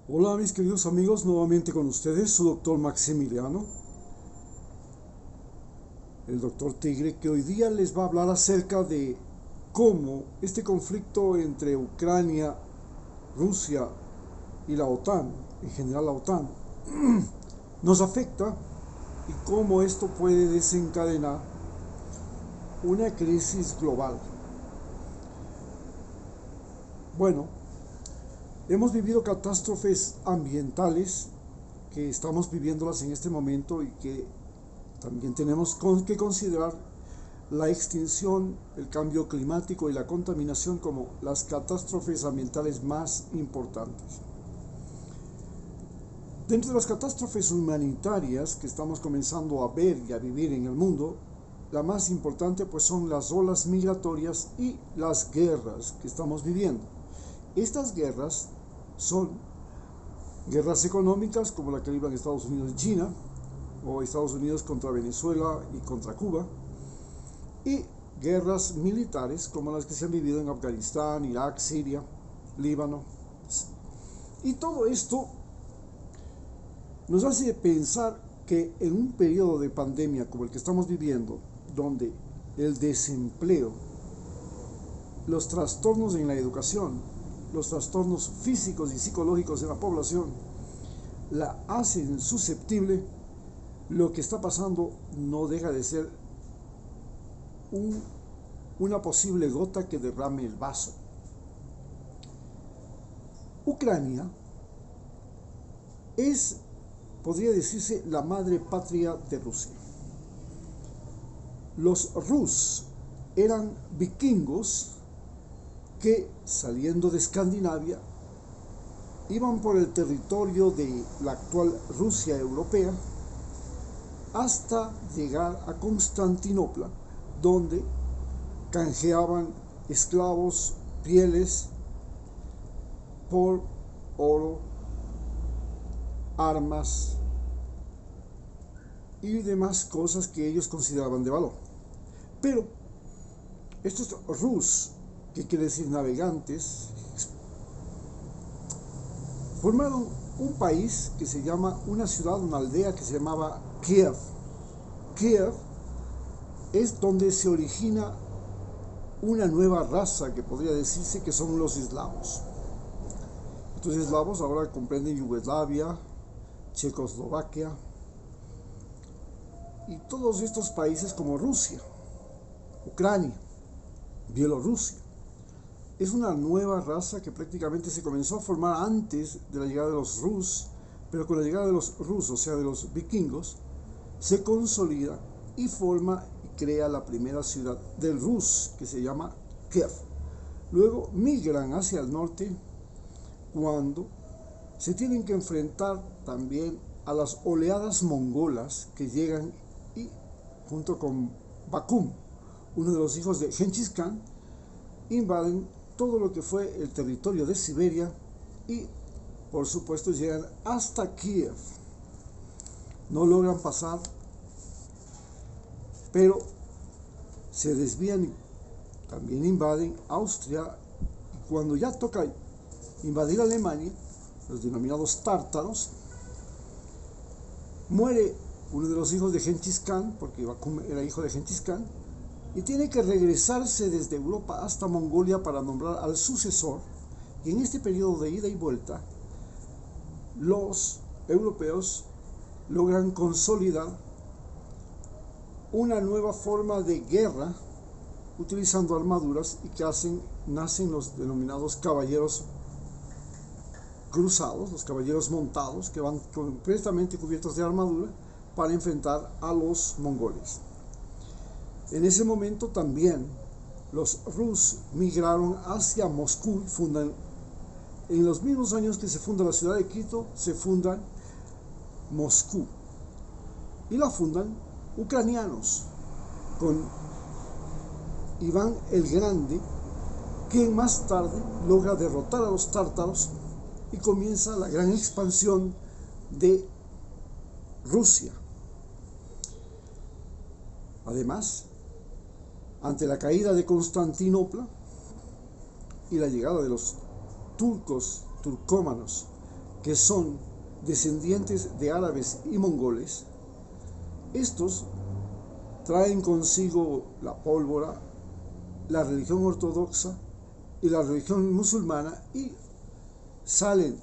Hola mis queridos amigos, nuevamente con ustedes, su doctor Maximiliano, el doctor Tigre, que hoy día les va a hablar acerca de cómo este conflicto entre Ucrania, Rusia y la OTAN, en general la OTAN, nos afecta y cómo esto puede desencadenar una crisis global. Bueno, hemos vivido catástrofes ambientales que estamos viviéndolas en este momento y que también tenemos que considerar la extinción, el cambio climático y la contaminación como las catástrofes ambientales más importantes. Dentro de las catástrofes humanitarias que estamos comenzando a ver y a vivir en el mundo, la más importante pues son las olas migratorias y las guerras que estamos viviendo. Estas guerras son guerras económicas como la que libran Estados Unidos y China, o Estados Unidos contra Venezuela y contra Cuba, y guerras militares como las que se han vivido en Afganistán, Irak, Siria, Líbano. Y todo esto nos hace pensar que en un periodo de pandemia como el que estamos viviendo, donde el desempleo, los trastornos en la educación, los trastornos físicos y psicológicos de la población la hacen susceptible, lo que está pasando no deja de ser un, una posible gota que derrame el vaso. Ucrania es, podría decirse, la madre patria de Rusia. Los rus eran vikingos que, saliendo de Escandinavia, iban por el territorio de la actual Rusia europea hasta llegar a Constantinopla, donde canjeaban esclavos, pieles, por oro, armas y demás cosas que ellos consideraban de valor. Pero estos rus, que quiere decir navegantes, formaron un país que se llama, una ciudad, una aldea que se llamaba Kiev. Kiev es donde se origina una nueva raza que podría decirse que son los eslavos. Estos eslavos ahora comprenden Yugoslavia, Checoslovaquia y todos estos países como Rusia, Ucrania, Bielorrusia. Es una nueva raza que prácticamente se comenzó a formar antes de la llegada de los rus, pero con la llegada de los rusos, o sea, de los vikingos, se consolida y forma y crea la primera ciudad del Rus, que se llama Kiev. Luego migran hacia el norte cuando se tienen que enfrentar también a las oleadas mongolas que llegan y, junto con Bakum, uno de los hijos de Genghis Khan, invaden todo lo que fue el territorio de Siberia y, por supuesto, llegan hasta Kiev. No logran pasar, pero se desvían y también invaden Austria. Y cuando ya toca invadir Alemania, los denominados tártaros, muere uno de los hijos de Genghis Khan, porque Bakum era hijo de Genghis Khan, y tiene que regresarse desde Europa hasta Mongolia para nombrar al sucesor. Y en este periodo de ida y vuelta, los europeos logran consolidar una nueva forma de guerra utilizando armaduras y que nacen los denominados caballeros cruzados, los caballeros montados, que van completamente cubiertos de armadura para enfrentar a los mongoles. En ese momento también los rus migraron hacia Moscú y fundan, en los mismos años que se funda la ciudad de Quito, se funda Moscú y la fundan ucranianos con Iván el Grande, quien más tarde logra derrotar a los tártaros y comienza la gran expansión de Rusia. Además, ante la caída de Constantinopla y la llegada de los turcómanos que son descendientes de árabes y mongoles, estos traen consigo la pólvora, la religión ortodoxa y la religión musulmana, y salen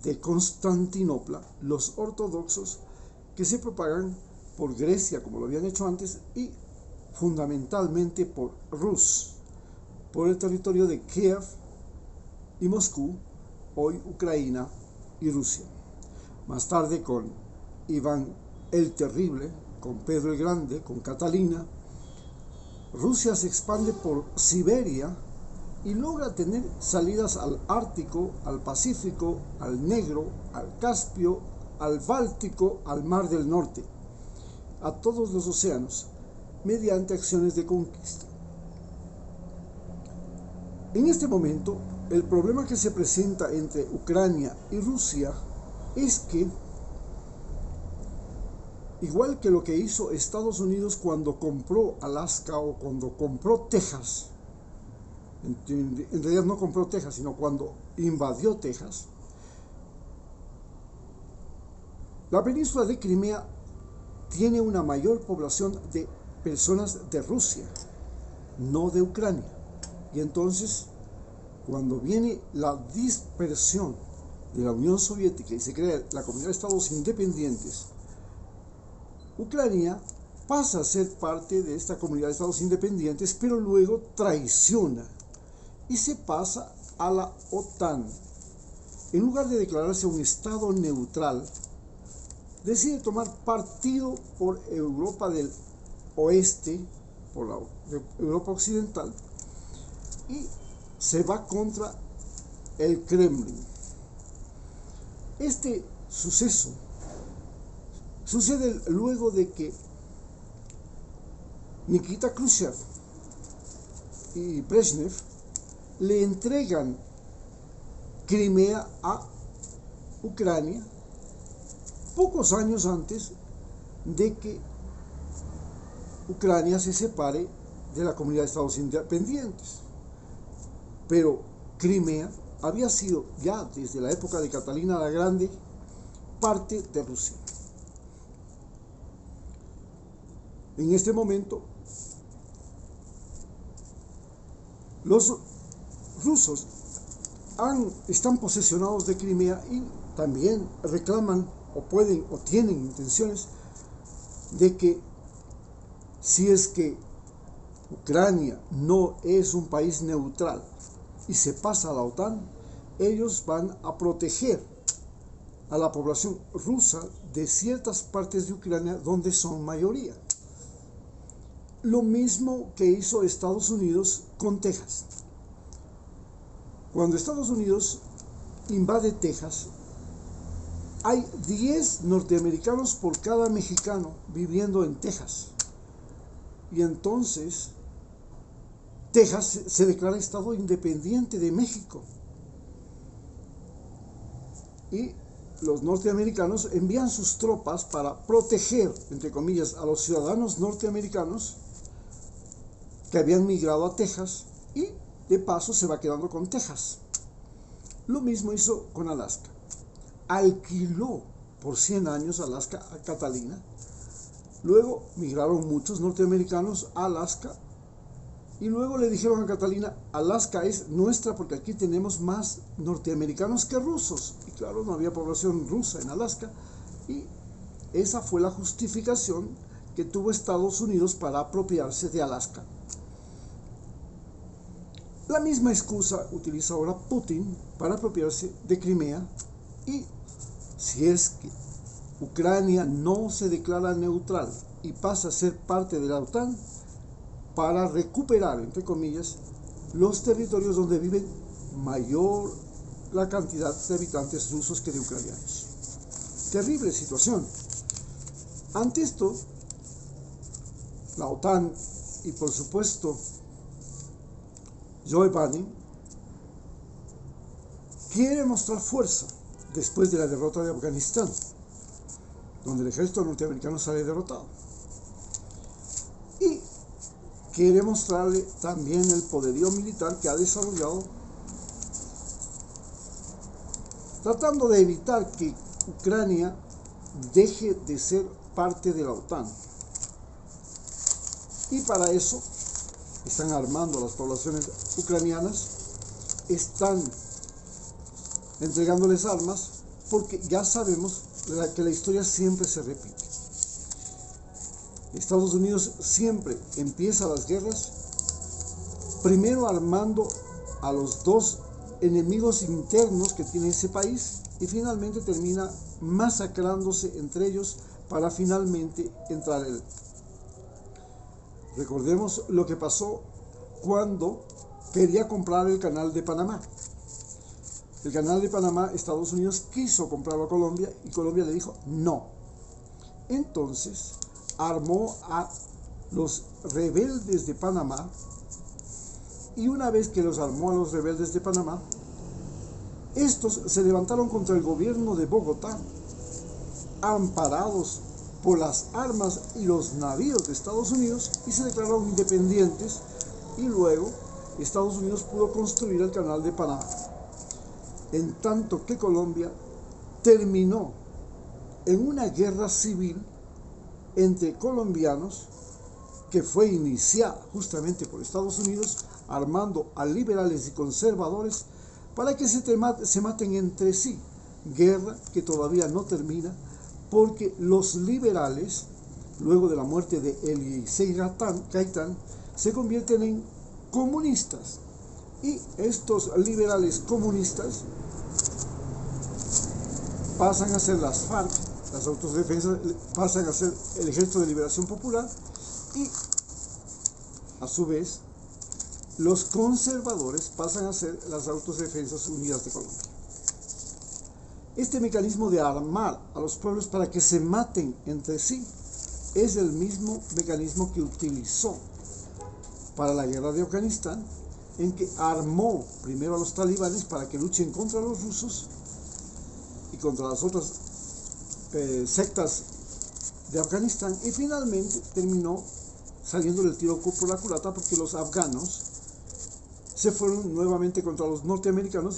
de Constantinopla los ortodoxos, que se propagan por Grecia, como lo habían hecho antes, y fundamentalmente por Rus, por el territorio de Kiev y Moscú, hoy Ucrania y Rusia. Más tarde con Iván el Terrible, con Pedro el Grande, con Catalina, Rusia se expande por Siberia y logra tener salidas al Ártico, al Pacífico, al Negro, al Caspio, al Báltico, al Mar del Norte, a todos los océanos, mediante acciones de conquista. En este momento, el problema que se presenta entre Ucrania y Rusia es que, igual que lo que hizo Estados Unidos cuando compró Alaska o cuando compró Texas, en realidad no compró Texas, sino cuando invadió Texas, la península de Crimea tiene una mayor población de personas de Rusia, no de Ucrania. Y entonces, cuando viene la dispersión de la Unión Soviética y se crea la Comunidad de Estados Independientes, Ucrania pasa a ser parte de esta Comunidad de Estados Independientes, pero luego traiciona y se pasa a la OTAN. En lugar de declararse un Estado neutral, decide tomar partido por Europa del Oeste, por la Europa Occidental, y se va contra el Kremlin. Este suceso sucede luego de que Nikita Khrushchev y Brezhnev le entregan Crimea a Ucrania pocos años antes de que Ucrania se separe de la Comunidad de Estados Independientes. Pero Crimea había sido ya desde la época de Catalina la Grande parte de Rusia. En este momento, los rusos están posesionados de Crimea y también reclaman o pueden o tienen intenciones de que, si es que Ucrania no es un país neutral y se pasa a la OTAN, ellos van a proteger a la población rusa de ciertas partes de Ucrania donde son mayoría. Lo mismo que hizo Estados Unidos con Texas. Cuando Estados Unidos invade Texas, hay 10 norteamericanos por cada mexicano viviendo en Texas. Y entonces Texas se declara Estado independiente de México. Y los norteamericanos envían sus tropas para proteger, entre comillas, a los ciudadanos norteamericanos que habían migrado a Texas, y de paso se va quedando con Texas. Lo mismo hizo con Alaska. Alquiló por 100 años Alaska a Catalina. Luego migraron muchos norteamericanos a Alaska y luego le dijeron a Catalina: Alaska es nuestra porque aquí tenemos más norteamericanos que rusos. Y claro, no había población rusa en Alaska, y esa fue la justificación que tuvo Estados Unidos para apropiarse de Alaska. La misma excusa utiliza ahora Putin para apropiarse de Crimea, y si es que Ucrania no se declara neutral y pasa a ser parte de la OTAN, para recuperar, entre comillas, los territorios donde viven mayor la cantidad de habitantes rusos que de ucranianos. Terrible situación. Ante esto, la OTAN y por supuesto Joe Biden quiere mostrar fuerza después de la derrota de Afganistán, donde el ejército norteamericano sale derrotado, y quiere mostrarle también el poderío militar que ha desarrollado tratando de evitar que Ucrania deje de ser parte de la OTAN. Y para eso están armando a las poblaciones ucranianas, están entregándoles armas, porque ya sabemos que la historia siempre se repite. Estados Unidos siempre empieza las guerras primero armando a los dos enemigos internos que tiene ese país y finalmente termina masacrándose entre ellos para finalmente entrar él. Recordemos lo que pasó cuando quería comprar el canal de Panamá. El canal de Panamá, Estados Unidos quiso comprarlo a Colombia y Colombia le dijo no. Entonces armó a los rebeldes de Panamá, y una vez que los armó a los rebeldes de Panamá, estos se levantaron contra el gobierno de Bogotá, amparados por las armas y los navíos de Estados Unidos, y se declararon independientes, y luego Estados Unidos pudo construir el canal de Panamá. En tanto que Colombia terminó en una guerra civil entre colombianos que fue iniciada justamente por Estados Unidos, armando a liberales y conservadores para que se maten entre sí. Guerra que todavía no termina, porque los liberales, luego de la muerte de Elisei Gaitán, se convierten en comunistas. Y estos liberales comunistas pasan a ser las FARC, las autodefensas, pasan a ser el Ejército de Liberación Popular, y a su vez los conservadores pasan a ser las Autodefensas Unidas de Colombia. Este mecanismo de armar a los pueblos para que se maten entre sí es el mismo mecanismo que utilizó para la guerra de Afganistán, en que armó primero a los talibanes para que luchen contra los rusos y contra las otras sectas de Afganistán, y finalmente terminó saliendo el tiro por la culata porque los afganos se fueron nuevamente contra los norteamericanos